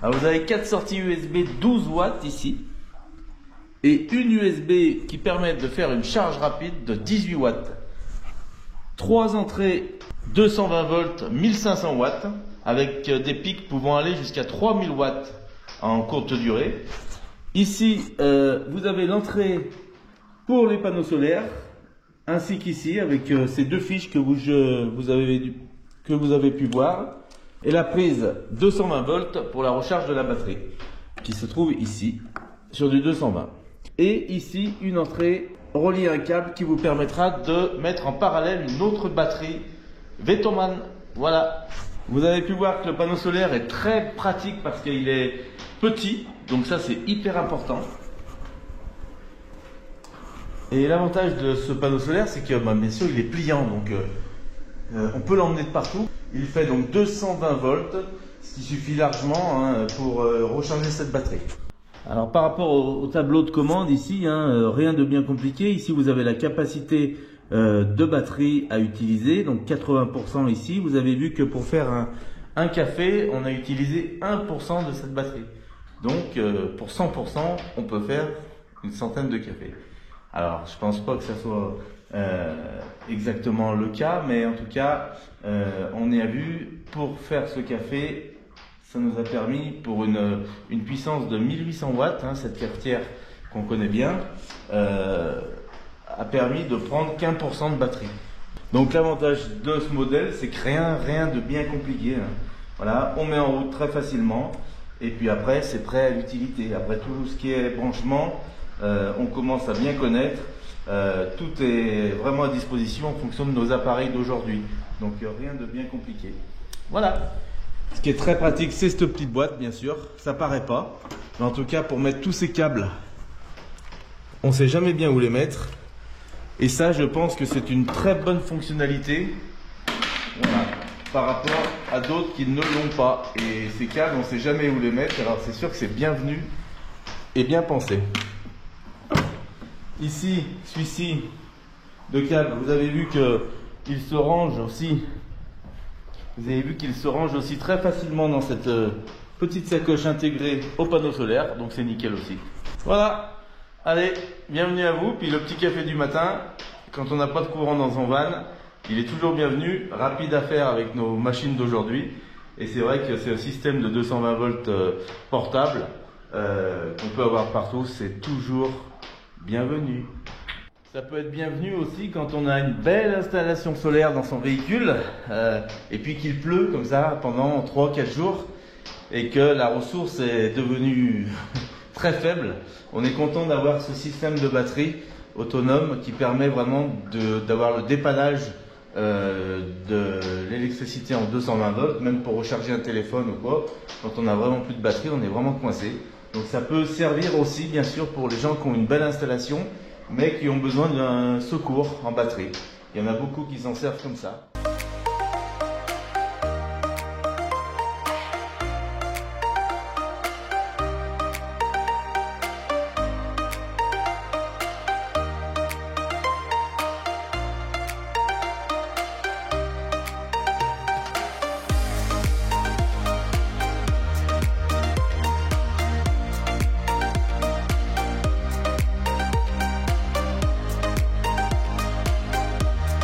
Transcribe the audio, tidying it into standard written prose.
Alors vous avez 4 sorties USB 12 watts ici et une USB qui permet de faire une charge rapide de 18 watts. 3 entrées 220 volts 1500 watts avec des pics pouvant aller jusqu'à 3000 watts en courte durée. Ici vous avez l'entrée pour les panneaux solaires ainsi qu'ici avec ces deux fiches que vous avez pu voir. Et la prise 220 volts pour la recharge de la batterie qui se trouve ici sur du 220. Et ici une entrée reliée à un câble qui vous permettra de mettre en parallèle une autre batterie Vetoman. Voilà. Vous avez pu voir que le panneau solaire est très pratique parce qu'il est petit. Donc ça c'est hyper important. Et l'avantage de ce panneau solaire c'est que bien sûr il est pliant. Donc on peut l'emmener de partout. Il fait donc 220 volts, ce qui suffit largement pour recharger cette batterie. Alors par rapport au tableau de commande ici, rien de bien compliqué. Ici vous avez la capacité de batterie à utiliser, donc 80% ici. Vous avez vu que pour faire un café, on a utilisé 1% de cette batterie. Donc pour 100%, on peut faire une centaine de cafés. Alors je pense pas que ça soit exactement le cas, mais en tout cas on y a vu pour faire ce café, ça nous a permis pour une puissance de 1800 watts, cette cafetière qu'on connaît bien, a permis de prendre qu'1% de batterie. Donc l'avantage de ce modèle, c'est que rien de bien compliqué. Voilà, on met en route très facilement et puis après c'est prêt à l'utilité. Après tout ce qui est branchement, on commence à bien connaître. Tout est vraiment à disposition en fonction de nos appareils d'aujourd'hui. Donc rien de bien compliqué. Voilà. Ce qui est très pratique, c'est cette petite boîte, bien sûr. Ça paraît pas. Mais en tout cas, pour mettre tous ces câbles, on ne sait jamais bien où les mettre. Et ça, je pense que c'est une très bonne fonctionnalité. Voilà. Par rapport à d'autres qui ne l'ont pas. Et ces câbles, on ne sait jamais où les mettre. Alors c'est sûr que c'est bienvenu et bien pensé. Ici, celui-ci de câble, vous avez vu qu'il se range aussi. Vous avez vu qu'il se range aussi très facilement dans cette petite sacoche intégrée au panneau solaire. Donc c'est nickel aussi. Voilà. Allez, bienvenue à vous. Puis le petit café du matin, quand on n'a pas de courant dans son van, il est toujours bienvenu. Rapide à faire avec nos machines d'aujourd'hui. Et c'est vrai que c'est un système de 220 volts portable qu'on peut avoir partout. C'est toujours bienvenue. Ça peut être bienvenu aussi quand on a une belle installation solaire dans son véhicule et puis qu'il pleut comme ça pendant 3-4 jours et que la ressource est devenue très faible. On est content d'avoir ce système de batterie autonome qui permet vraiment d'avoir le dépannage de l'électricité en 220 volts, même pour recharger un téléphone ou quoi. Quand on n'a vraiment plus de batterie, on est vraiment coincé. Donc ça peut servir aussi bien sûr pour les gens qui ont une belle installation mais qui ont besoin d'un secours en batterie. Il y en a beaucoup qui s'en servent comme ça.